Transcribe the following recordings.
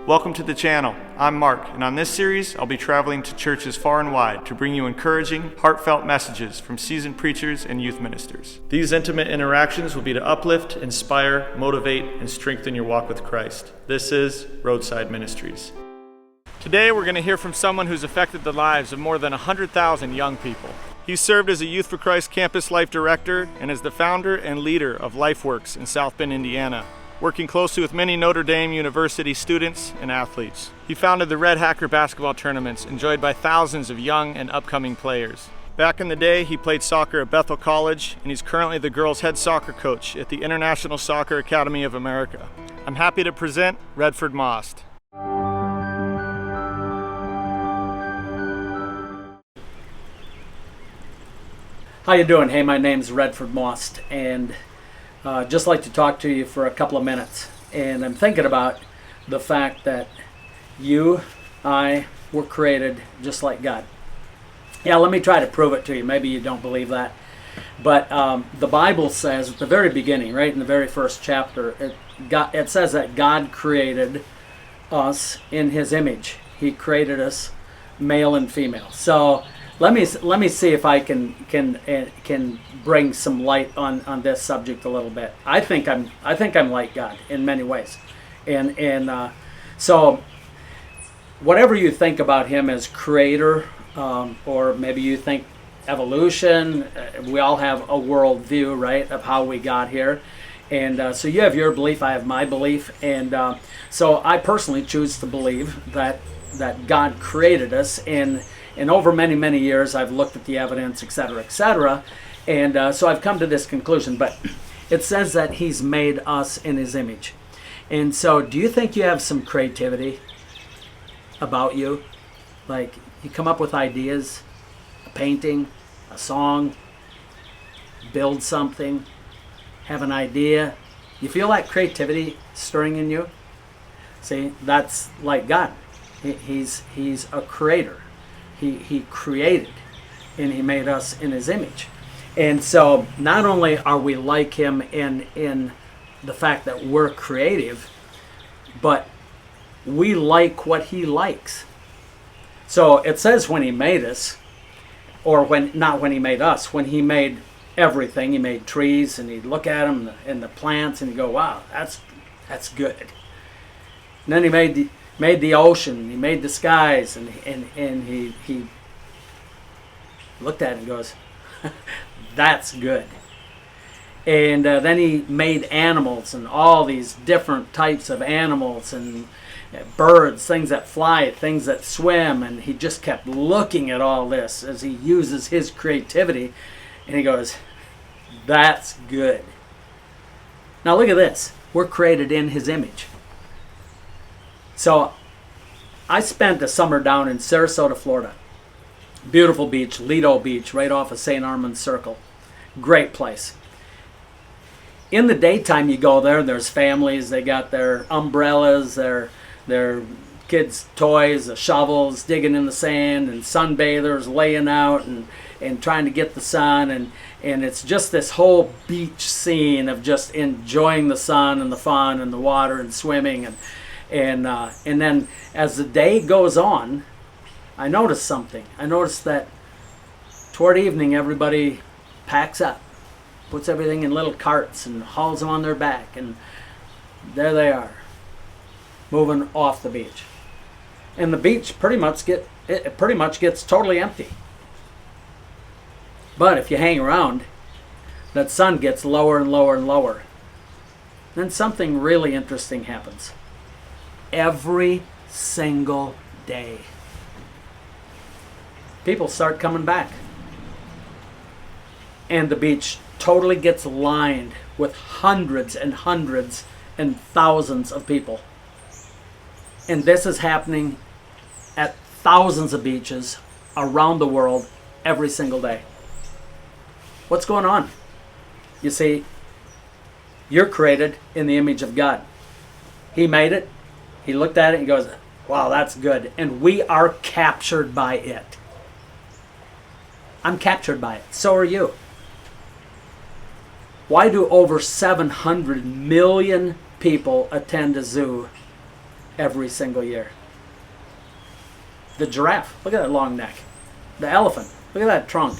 Welcome to the channel. I'm Mark, and on this series, I'll be traveling to churches far and wide to bring you encouraging, heartfelt messages from seasoned preachers and youth ministers. These intimate interactions will be to uplift, inspire, motivate, and strengthen your walk with Christ. This is Roadside Ministries. Today, we're going to hear from someone who's affected the lives of more than 100,000 young people. He served as a Youth for Christ Campus Life Director and is the founder and leader of LifeWorks in South Bend, Indiana, working closely with many Notre Dame University students and athletes. He founded the Red Hacker basketball tournaments, enjoyed by thousands of young and upcoming players. Back in the day, he played soccer at Bethel College, and he's currently the girls' head soccer coach at the International Soccer Academy of America. I'm happy to present Redford Maust. How you doing? Hey, my name's Redford Maust, and just like to talk to you for a couple of minutes. And I'm thinking about the fact that I were created just like God. Yeah, let me try to prove it to you. Maybe you don't believe that. But the Bible says at the very beginning, right in the very first chapter, it says that God created us in His image. He created us male and female. So let me see if I can bring some light on this subject a little bit. I think I'm like God in many ways, and so whatever you think about Him as Creator, or maybe you think evolution, we all have a world view, right, of how we got here, and so you have your belief, I have my belief, and so I personally choose to believe that God created us. And over many, many years, I've looked at the evidence, etc., and so I've come to this conclusion. But it says that He's made us in His image. And so do you think you have some creativity about you? Like, you come up with ideas, a painting, a song, build something, have an idea. You feel that creativity stirring in you? See, that's like God. He's a creator. He created, and He made us in His image. And so not only are we like Him in the fact that we're creative, but we like what He likes. So it says when He made us, or not when He made us, when He made everything, He made trees, and He'd look at them and the plants, and He'd go, wow, that's good. And then He made the ocean, He made the skies, and he looked at it and goes, that's good. And then He made animals, and all these different types of animals, and birds, things that fly, things that swim, and He just kept looking at all this as He uses His creativity, and He goes, that's good. Now look at this. We're created in His image. So I spent a summer down in Sarasota, Florida. Beautiful beach, Lido Beach, right off of St. Armand's Circle. Great place. In the daytime you go there, there's families, they got their umbrellas, their kids' toys, the shovels, digging in the sand, and sunbathers laying out and trying to get the sun, and it's just this whole beach scene of just enjoying the sun and the fun and the water and swimming, and then as the day goes on, I noticed something. I noticed that toward evening everybody packs up, puts everything in little carts and hauls them on their back, and there they are, moving off the beach. And the beach pretty much gets totally empty. But if you hang around, that sun gets lower and lower and lower. Then something really interesting happens. Every single day, people start coming back, and the beach totally gets lined with hundreds and hundreds and thousands of people. And this is happening at thousands of beaches around the world every single day. What's going on? You see, you're created in the image of God. He made it. He looked at it and goes, wow, that's good. And we are captured by it. I'm captured by it. So are you. Why do over 700 million people attend a zoo every single year. The giraffe, look at that long neck. The elephant, look at that trunk.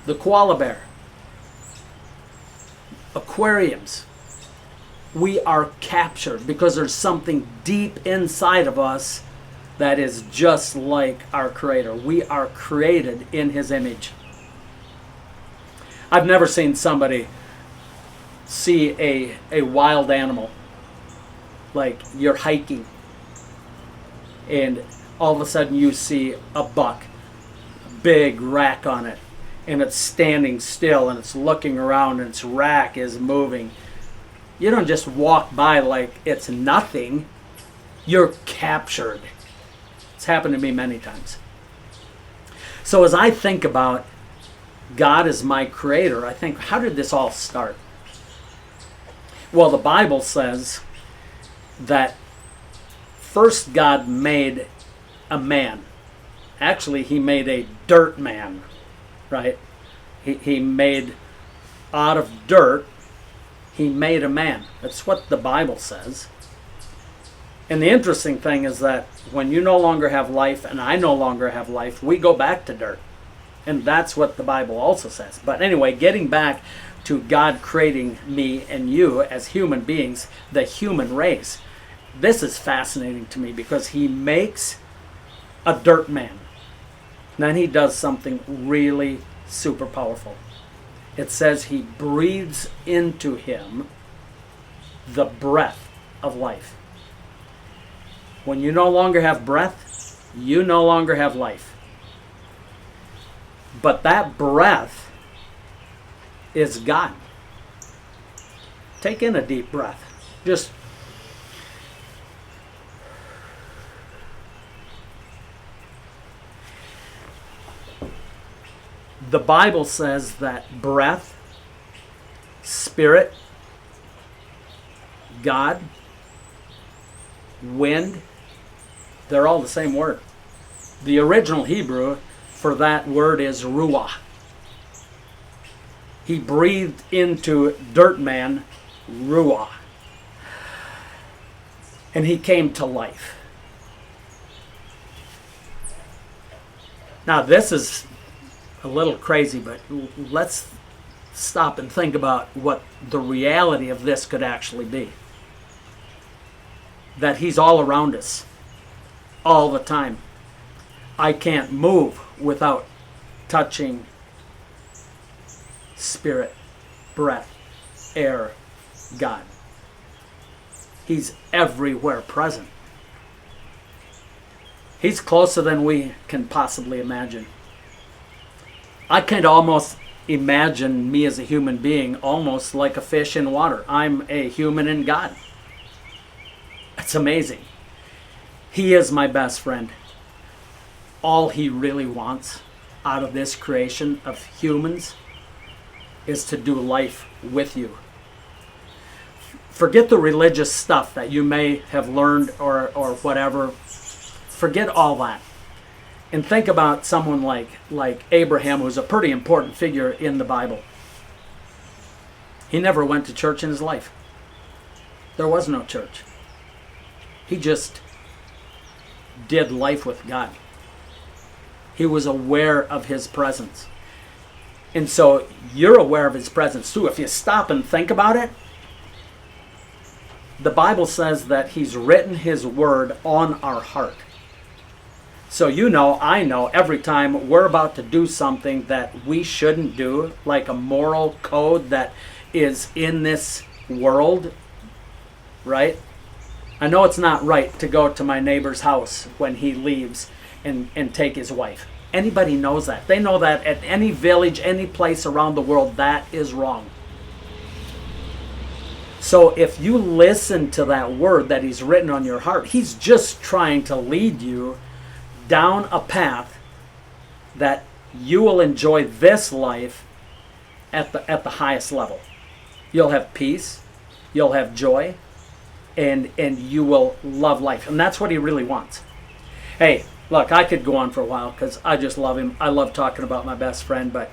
The koala bear. Aquariums. We are captured because there's something deep inside of us that is just like our Creator. We are created in His image. I've never seen somebody see a wild animal, like you're hiking and all of a sudden you see a buck, big rack on it, and it's standing still and it's looking around and its rack is moving. You don't just walk by like it's nothing. You're captured. It's happened to me many times. So as I think about God as my creator, I think, how did this all start? Well, the Bible says that first God made a man. Actually, He made a dirt man, right? He made out of dirt, He made a man. That's what the Bible says. And the interesting thing is that when you no longer have life and I no longer have life, we go back to dirt. And that's what the Bible also says. But anyway, getting back to God creating me and you as human beings, the human race, this is fascinating to me because He makes a dirt man. Then He does something really super powerful. It says He breathes into him the breath of life. When you no longer have breath, you no longer have life. But that breath is God. Take in a deep breath. Just the Bible says that breath, spirit, God, wind, they're all the same word. The original Hebrew for that word is ruah. He breathed into dirt man ruah. And he came to life. Now this is a little crazy, but let's stop and think about what the reality of this could actually be. That He's all around us, all the time. I can't move without touching spirit, breath, air, God. He's everywhere present. He's closer than we can possibly imagine. I can almost imagine me as a human being almost like a fish in water. I'm a human in God. It's amazing. He is my best friend. All He really wants out of this creation of humans is to do life with you. Forget the religious stuff that you may have learned or whatever. Forget all that. And think about someone like Abraham, who's a pretty important figure in the Bible. He never went to church in his life. There was no church. He just did life with God. He was aware of His presence. And so you're aware of His presence too. If you stop and think about it, the Bible says that He's written His word on our heart. So you know, I know, every time we're about to do something that we shouldn't do, like a moral code that is in this world, right? I know it's not right to go to my neighbor's house when he leaves and take his wife. Anybody knows that. They know that at any village, any place around the world, that is wrong. So if you listen to that word that He's written on your heart, He's just trying to lead you down a path that you will enjoy this life at the highest level. You'll have peace, you'll have joy, and you will love life. And that's what He really wants. Hey, look, I could go on for a while because I just love Him. I love talking about my best friend, but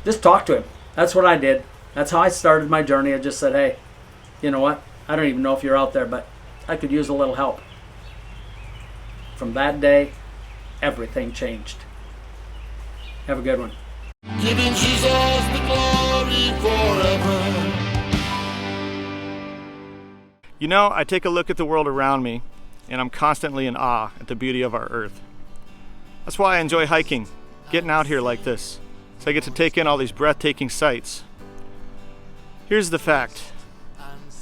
just talk to Him. That's what I did. That's how I started my journey. I just said, hey, you know what? I don't even know if you're out there, but I could use a little help. From that day, everything changed. Have a good one. Giving Jesus the glory forever. You know, I take a look at the world around me, and I'm constantly in awe at the beauty of our earth. That's why I enjoy hiking, getting out here like this, so I get to take in all these breathtaking sights. Here's the fact.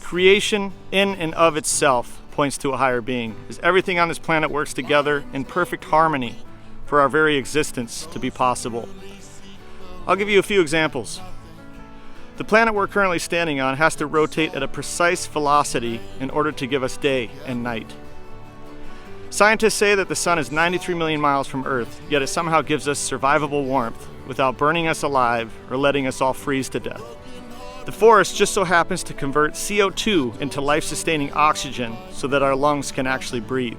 Creation in and of itself points to a higher being, as everything on this planet works together in perfect harmony for our very existence to be possible. I'll give you a few examples. The planet we're currently standing on has to rotate at a precise velocity in order to give us day and night. Scientists say that the sun is 93 million miles from Earth, yet it somehow gives us survivable warmth without burning us alive or letting us all freeze to death. The forest just so happens to convert CO2 into life-sustaining oxygen so that our lungs can actually breathe.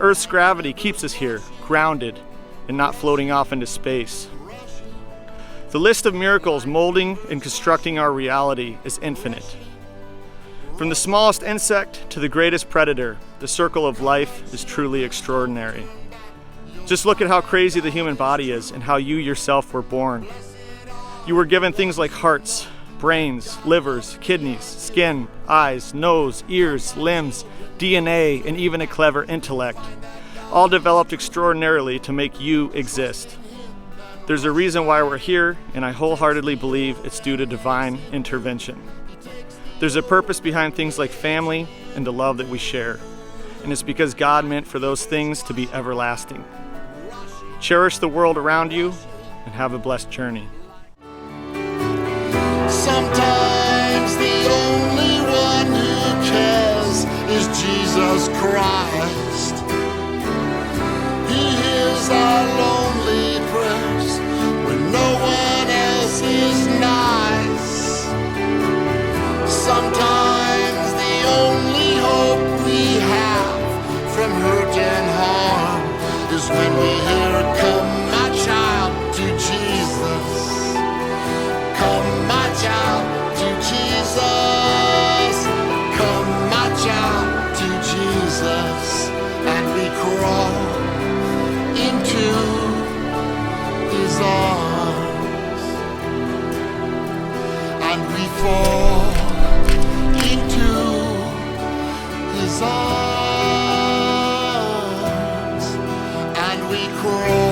Earth's gravity keeps us here, grounded, and not floating off into space. The list of miracles molding and constructing our reality is infinite. From the smallest insect to the greatest predator, the circle of life is truly extraordinary. Just look at how crazy the human body is and how you yourself were born. You were given things like hearts, brains, livers, kidneys, skin, eyes, nose, ears, limbs, DNA, and even a clever intellect, all developed extraordinarily to make you exist. There's a reason why we're here, and I wholeheartedly believe it's due to divine intervention. There's a purpose behind things like family and the love that we share, and it's because God meant for those things to be everlasting. Cherish the world around you, and have a blessed journey. Sometimes the only one who cares is Jesus Christ. He hears our lonely prayers when no one else is nice. Sometimes the only hope we have from hurt and harm is when we hear, "Come, my child, to Jesus. Come, my child, to Jesus. Come, my child, to Jesus." And we crawl into His arms, and we fall into His arms, and we crawl